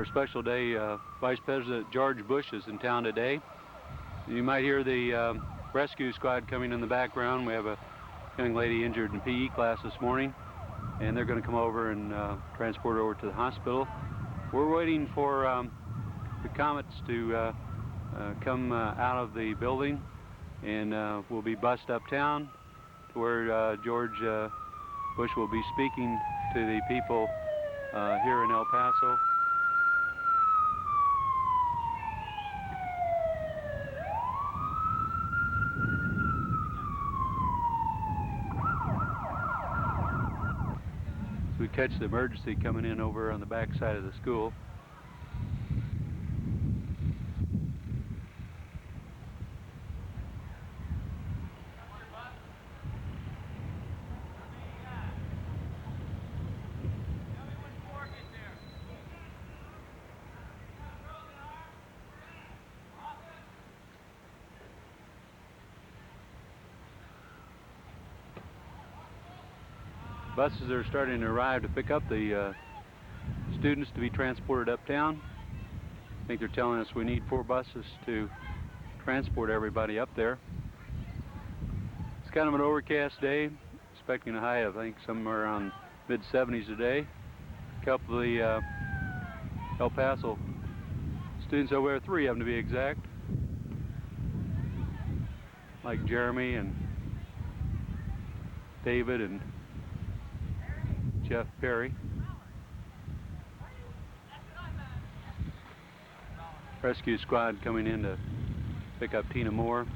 A special day, Vice President George Bush is in town today. You might hear the rescue squad coming in the background. We have a young lady injured in PE class this morning, and they're going to come over and transport her over to the hospital. We're waiting for the Comets to come out of the building, and we'll be bussed uptown to where George Bush will be speaking to the people here in El Paso. We catch the emergency coming in over on the back side of the school. Buses are starting to arrive to pick up the students to be transported uptown. I think they're telling us we need 4 buses to transport everybody up there. It's kind of an overcast day, expecting a high of, I think, somewhere around mid-70s today. A couple of the El Paso students over there, 3 of them to be exact, like Jeremy and David and Jeff Perry. Rescue squad coming in to pick up Tina Moore,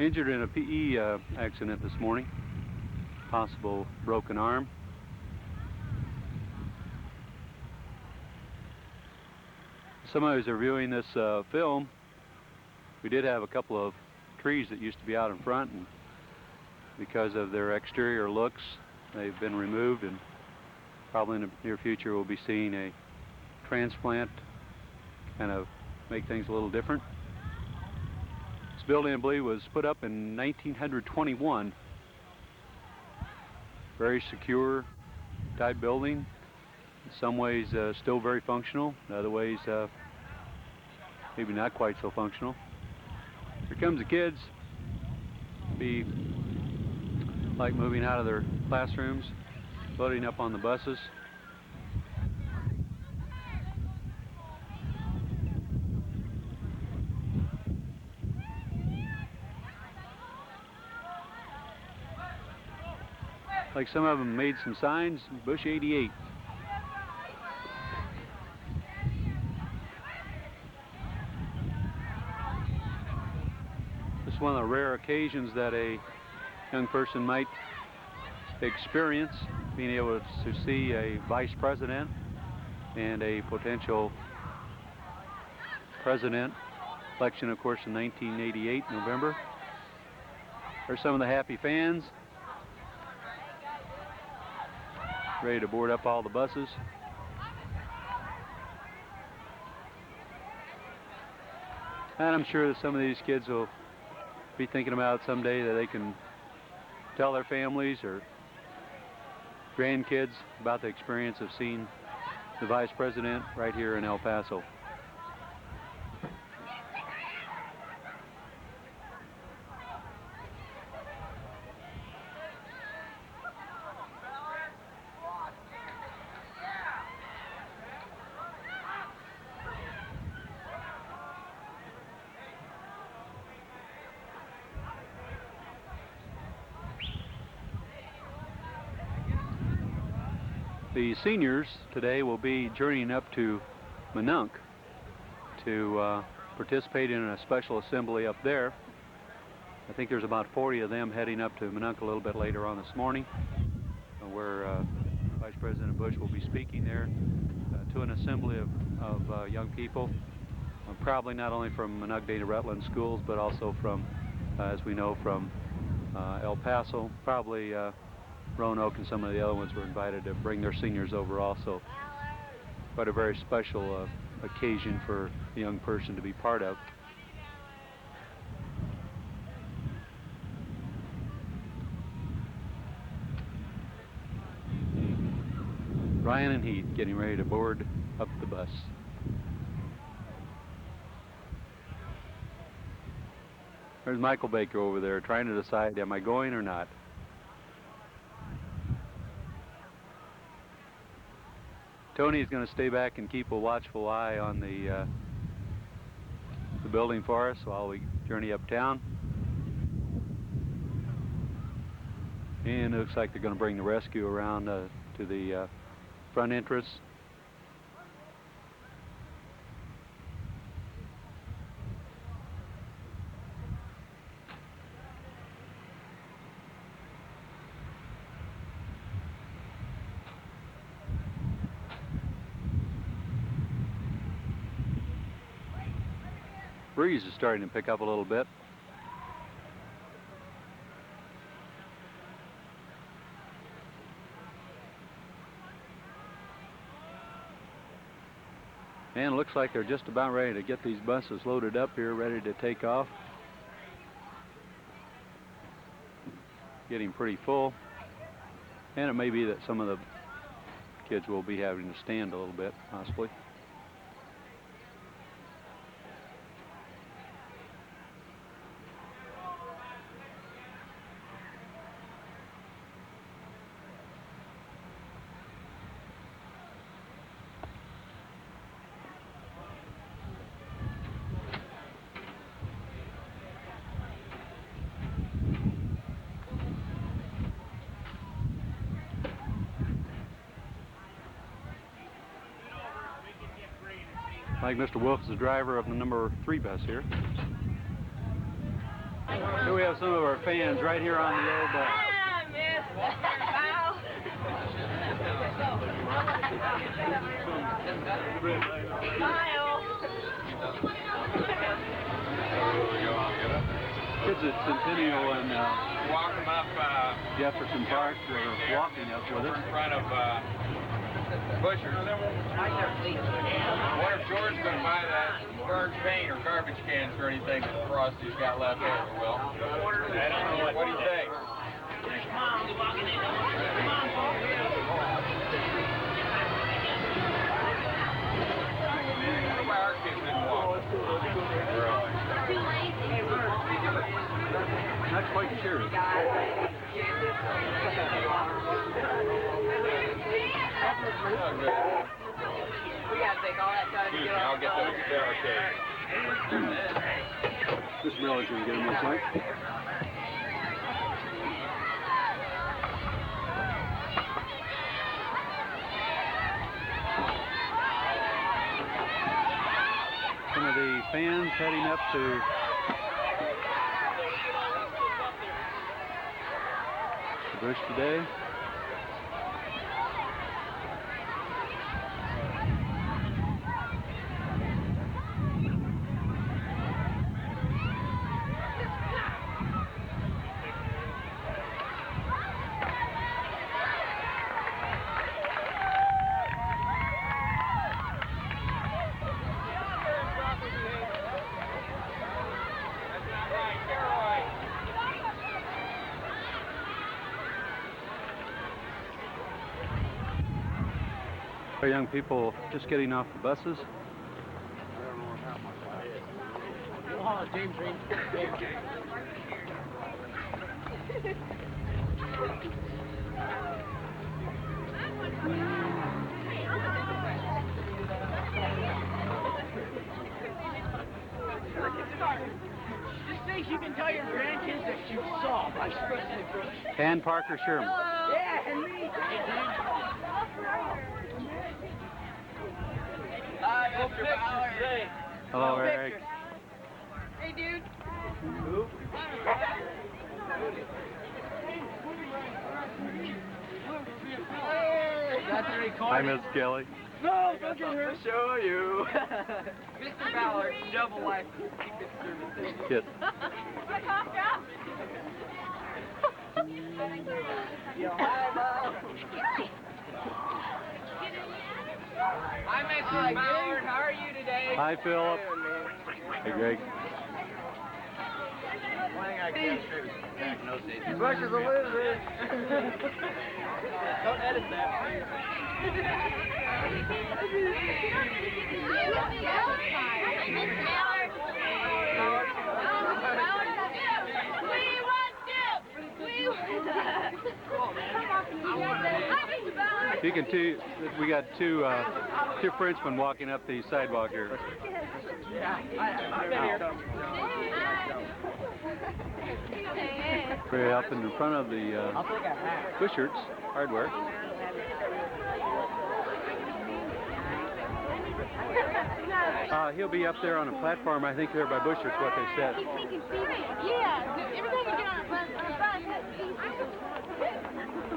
injured in a PE accident this morning, possible broken arm. Somebody was reviewing this film. We did have a couple of trees that used to be out in front, and because of their exterior looks, they've been removed, and probably in the near future we'll be seeing a transplant, kind of make things a little different. This building, I believe, was put up in 1921. Very secure type building. In some ways still very functional, in other ways maybe not quite so functional. Here comes the kids. Be like moving out of their classrooms, loading up on the buses. Like some of them made some signs, Bush 88. This is one of the rare occasions that a young person might experience, being able to see a vice president and a potential president. Election, of course, in 1988, November. There's some of the happy fans ready to board up all the buses. And I'm sure that some of these kids will be thinking about someday that they can tell their families or grandkids about the experience of seeing the Vice President right here in El Paso. The seniors today will be journeying up to Minunk to participate in a special assembly up there. I think there's about 40 of them heading up to Minunk a little bit later on this morning, where Vice President Bush will be speaking there to an assembly of young people, probably not only from Minunk Dana Rutland schools, but also from, as we know, from El Paso, probably Roanoke, and some of the other ones were invited to bring their seniors over also. Quite a very special occasion for a young person to be part of. Ryan and Heath getting ready to board up the bus. There's Michael Baker over there trying to decide, am I going or not? Tony's going to stay back and keep a watchful eye on the building for us while we journey uptown. And it looks like they're going to bring the rescue around to the front entrance. Breeze is starting to pick up a little bit. And it looks like they're just about ready to get these buses loaded up here, ready to take off. Getting pretty full. And it may be that some of the kids will be having to stand a little bit, possibly. Like Mr. Wolf is the driver of the number 3 bus here. Here we have some of our fans right here on the old bus. Kids at Centennial and walking up Jefferson Park, they're walking up with us. In front of Busher's. What if George's going to buy that burnt paint or garbage cans or anything that Frosty's got left over, Will? I don't know. What do you think? Why our kids didn't walk? Not quite sure. Oh, good. We gotta take all that time to get I'll get those barricades. This Miller's going to get him this way. Some of the fans heading up to the Bush today. Our young people just getting off the buses. Oh, James Green. Just think you can tell your grandkids that you saw Vice President George. And Parker Sherman. Yeah, and me. Hi, Mr. Ballard. Hello, Eric. Hey, dude. Who? Got the Hi, recording. Miss Kelly. No, don't get her. Show you. Mr. Ballard, double life. Secret Service. Kit. Hi, Mr. Ballard. How are you today? Hi, Philip. Hey, Greg. Bush is a loser. Don't edit that. You can see we got two Frenchmen walking up the sidewalk here. We're up in front of the Bushards Hardware. He'll be up there on a platform, I think, there by Bushards, what they said. Yeah, every time you get on a bus,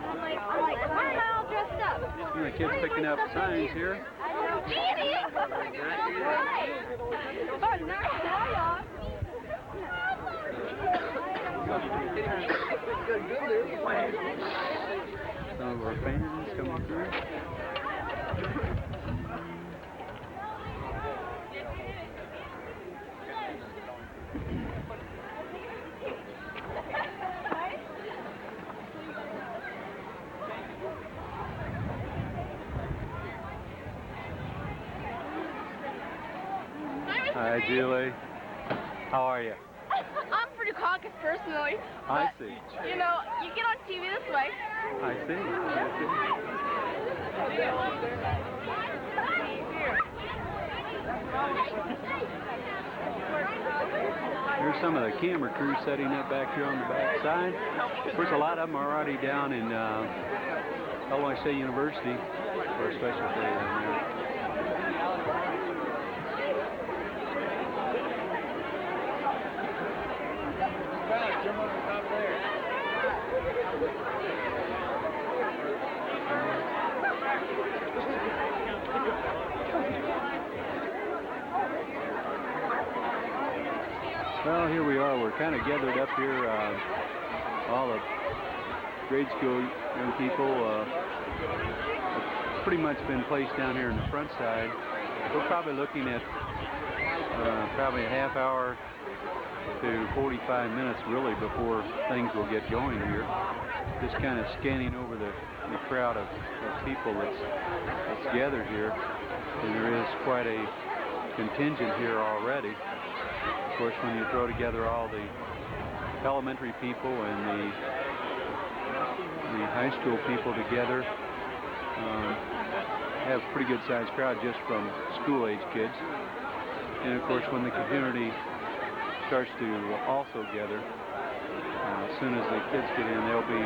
I'm like, why am I all dressed up? And the kids picking up signs here. Some of our fans coming through. Hi, Julie. How are you? I'm pretty cautious personally. I see. You know, you get on TV this way. I see. Here's some of the camera crew setting up back here on the back side. Of course, a lot of them are already down in Illinois State University for a special day down there. Well, here we are. We're kind of gathered up here, all the grade school young people have pretty much been placed down here in the front side. We're probably looking at probably a half hour to 45 minutes really before things will get going here. Just kind of scanning over the crowd of people that's gathered here. And there is quite a contingent here already. Of course, when you throw together all the elementary people and the high school people together, have a pretty good sized crowd just from school age kids. And of course, when the community starts to also gather, as soon as the kids get in, they'll be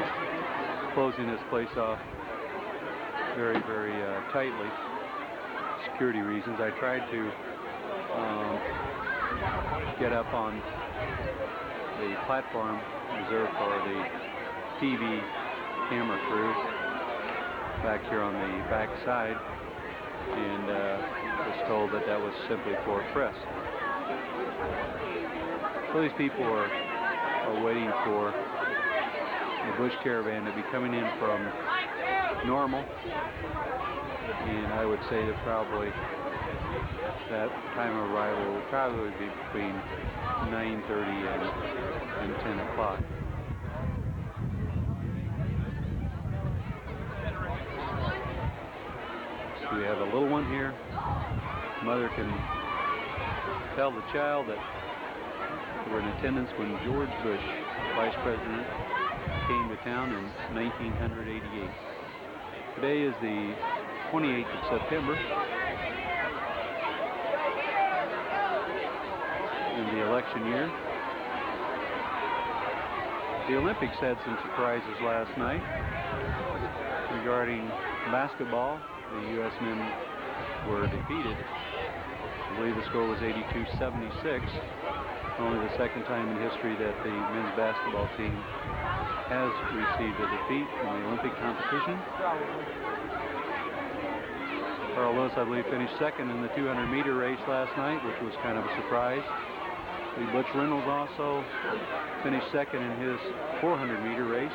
closing this place off very, very tightly. Security reasons. I tried to get up on the platform reserved for the TV camera crew back here on the back side, and was told that that was simply for press. So these people are waiting for the Bush Caravan to be coming in from Normal, and I would say that probably that time of arrival will probably be between 9:30 and 10 o'clock. So we have a little one here. Mother can tell the child that they were in attendance when George Bush, Vice President, came to town in 1988. Today is the 28th of September. In the election year. The Olympics had some surprises last night regarding basketball. The U.S. men were defeated. I believe the score was 82-76. Only the second time in history that the men's basketball team has received a defeat in the Olympic competition. Carl Lewis, I believe, finished second in the 200-meter race last night, which was kind of a surprise. Butch Reynolds also finished second in his 400-meter race.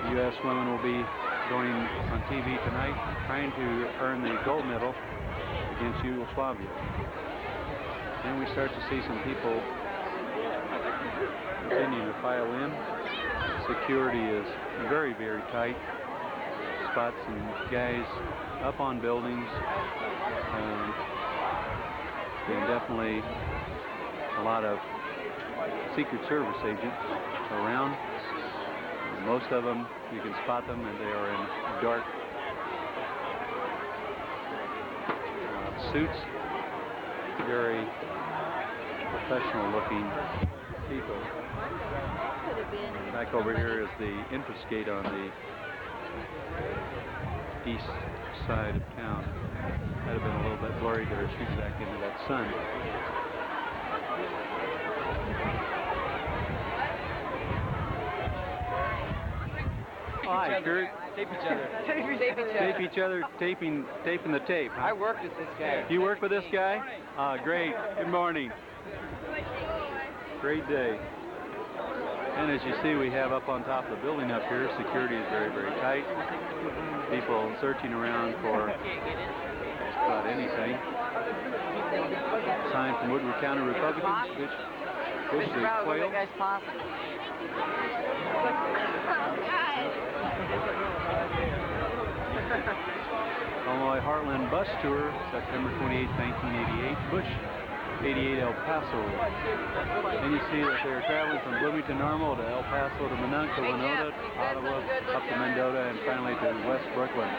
The U.S. women will be going on TV tonight trying to earn the gold medal against Yugoslavia. And we start to see some people continuing to file in. Security is very, very tight. Spots and guys up on buildings. And definitely a lot of Secret Service agents around. And most of them, you can spot them, and they are in dark suits. Very professional looking people. Back over here is the entrance gate on the east side of town. Might have been a little bit blurry there, shooting back into that sun. Hi, Kurt. Tape each other. Tape each other, taping the tape. Huh? I worked with this guy. You work with this guy? Great. Good morning. Great day. And as you see, we have up on top of the building up here, security is very, very tight. People searching around for just about anything. Sign from Woodward County Republicans, which push the quail. Illinois Heartland Bus Tour, September 28, 1988, Bush 88 El Paso. And you see that they're traveling from Bloomington Normal to El Paso to Minonka, Winona, Ottawa, up to Mendota, and finally to West Brooklyn.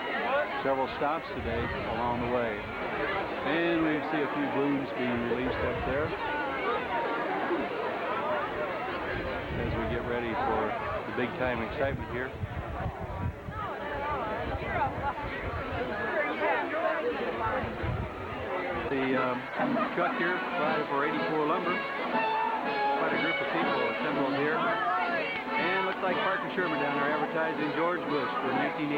Several stops today along the way. And we see a few balloons being released up there as we get ready for the big time excitement here. The truck here provided for 84 Lumber. Quite a group of people assembled here. And looks like Parker Sherman down there advertising George Bush for 1988.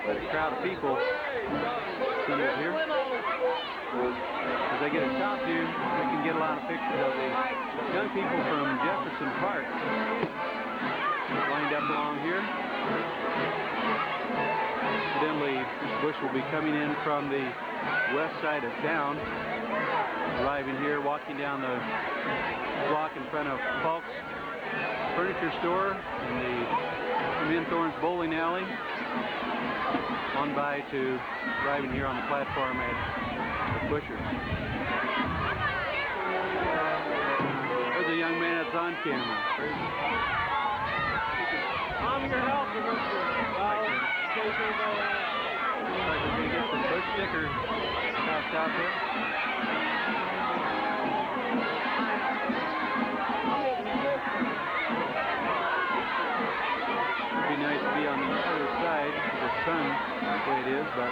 Quite a crowd of people assembled here. As I get a top view, we can get a lot of pictures of the young people from Jefferson Park lined up along here. Evidently, Bush will be coming in from the west side of town, arriving here, walking down the block in front of Falk's Furniture Store and the Minthorns Bowling Alley, on by to arriving here on the platform at Busher. There's a young man that's on camera. I'm your helper, Mr. Looks like we're going to get some Bush stickers passed out there. It'd be nice to be on the other side of the sun, the way it is, but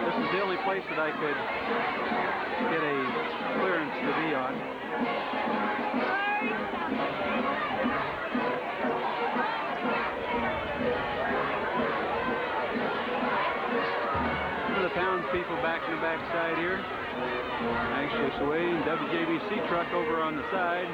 this is the only place that I could get a clearance to be on. Some of the townspeople back in the backside here, anxious waiting. WJBC truck over on the side.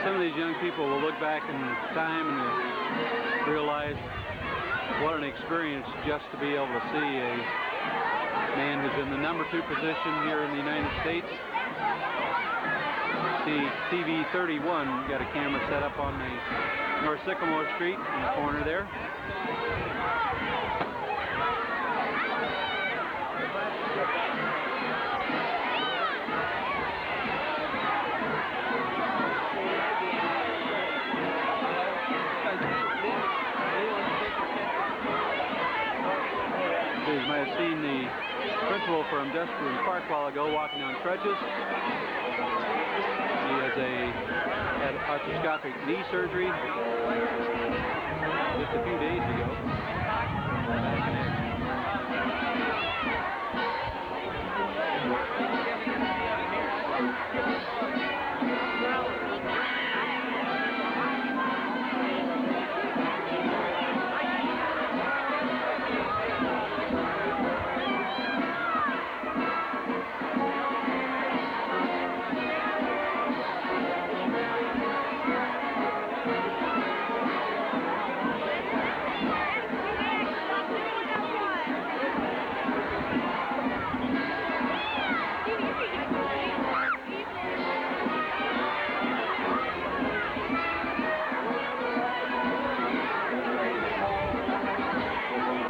Some of these young people will look back in time and realize what an experience just to be able to see a man who's in the number 2 position here in the United States. See TV 31, got a camera set up on the North Sycamore Street in the corner there. You might have seen the principal from Industrial Park a while ago walking on crutches. He had arthroscopic knee surgery just a few days ago.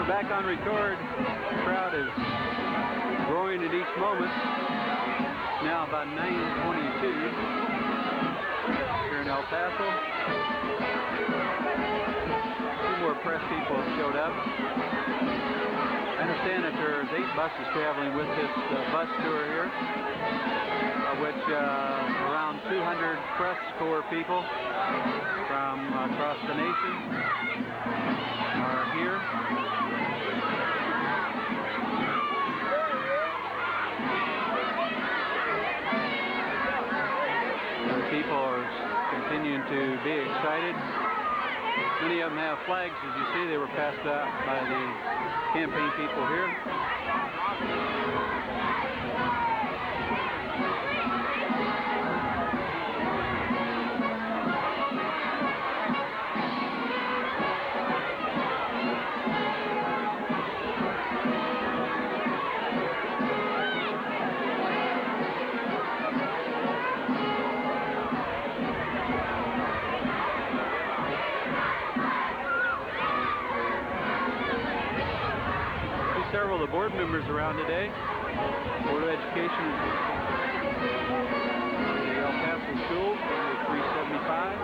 We're back on record. The crowd is growing at each moment. Now about 9:22 here in El Paso. Two more press people have showed up. I understand that there's 8 buses traveling with this bus tour here, of which around 200 press corps people from across the nation are here. People are continuing to be excited. Many of them have flags, as you see. They were passed out by the campaign people here. Several of the board members around today. Board of Education, the El Paso School, 375.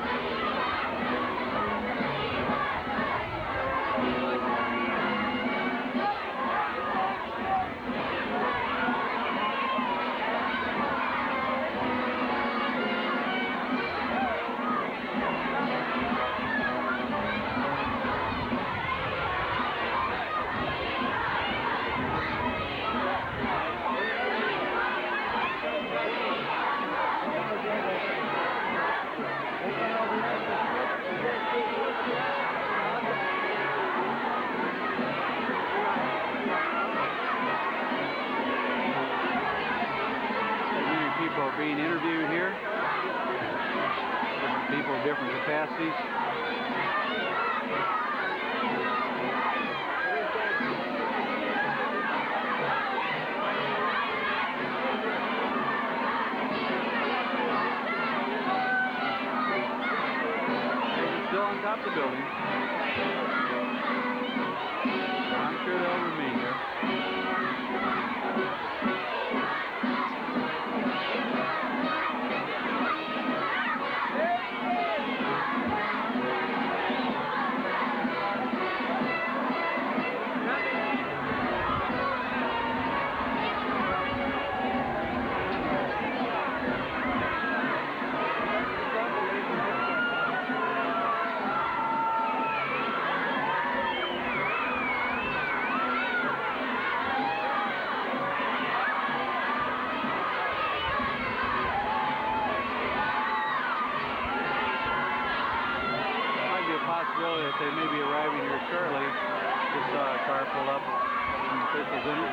Being interviewed here. Different people, different capacities. Still on top of the building. I'm sure they'll remain here. Possibility that they may be arriving here shortly. Just saw a car pull up, some officials in it.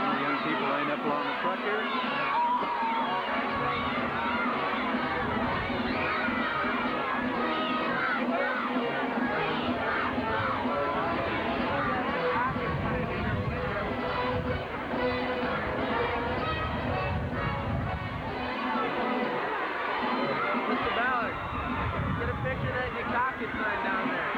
The young people lined up along the truck here. Mr. Ballard, get a picture of that Dukakis sign down there.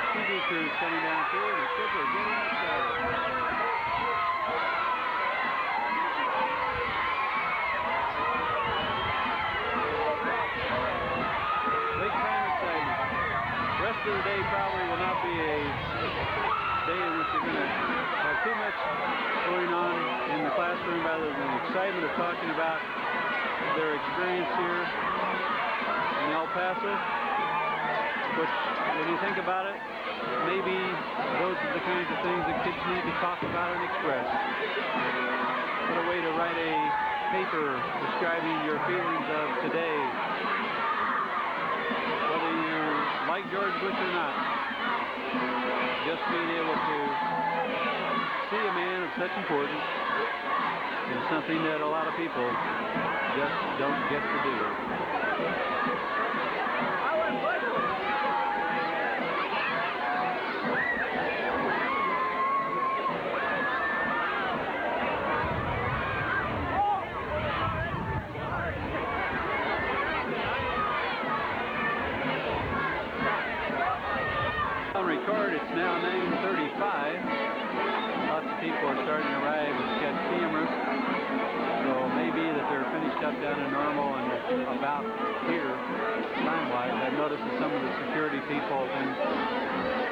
TV crews coming down through, and the kids are getting excited. Big time excitement. The rest of the day probably will not be a day in which you're going to have too much going on in the classroom rather than the excitement of talking about their experience here in El Paso, which, when you think about it, maybe those are the kinds of things that kids need to talk about and express. What a way to write a paper describing your feelings of today like George Bush or not, just being able to see a man of such importance is something that a lot of people just don't get to do. On record, it's now 9:35. Lots of people are starting to arrive with sketch cameras. So maybe that they're finished up down in Normal and about here time-wise. I've noticed that some of the security people have been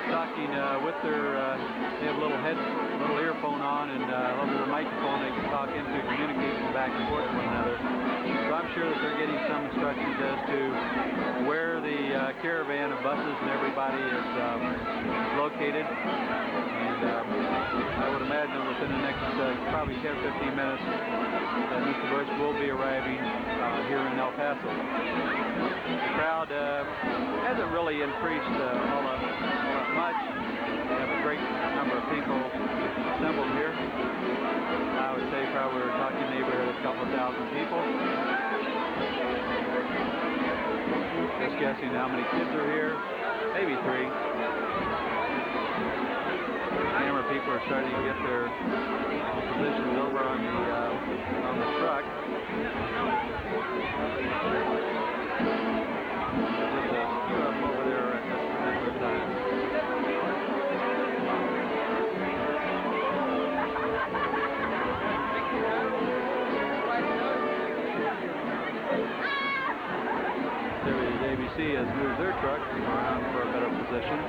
talking with their, they have a little earphone on and a little microphone they can talk into, communicating back and forth with one another. So I'm sure that they're getting some instructions as to where the caravan of buses and everybody is located. And I would imagine within the next probably 10 or 15 minutes that Mr. Bush will be arriving here in El Paso. The crowd hasn't really increased all that much. We have a great number of people assembled here. I would say probably we're talking neighborhood of a couple of thousand people. Just guessing how many kids are here. Maybe 3. Camera people are starting to get their positions over on the truck. There's just a few of them over there at this particular time. The ABC has moved their truck around for a better position.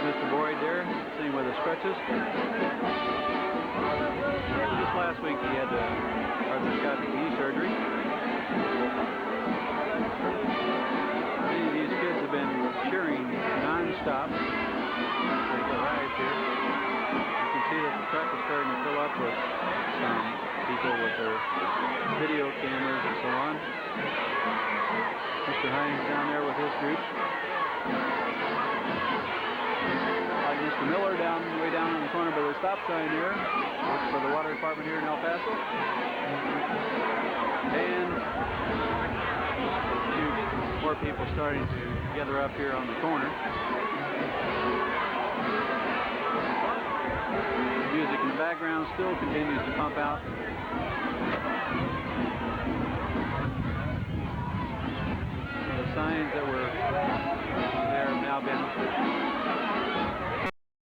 Mr. Boyd there, sitting with his crutches. Just last week he had arthroscopic knee surgery. Many of these kids have been cheering non-stop as they arrived here. You can see that the truck is starting to fill up with some people with their video cameras and so on. Mr. Hines down there with his group. Like Mr. Miller way down in the corner by the stop sign there. Works for the water department here in El Paso. And more people starting to gather up here on the corner. The music in the background still continues to pump out. The signs that were there have now been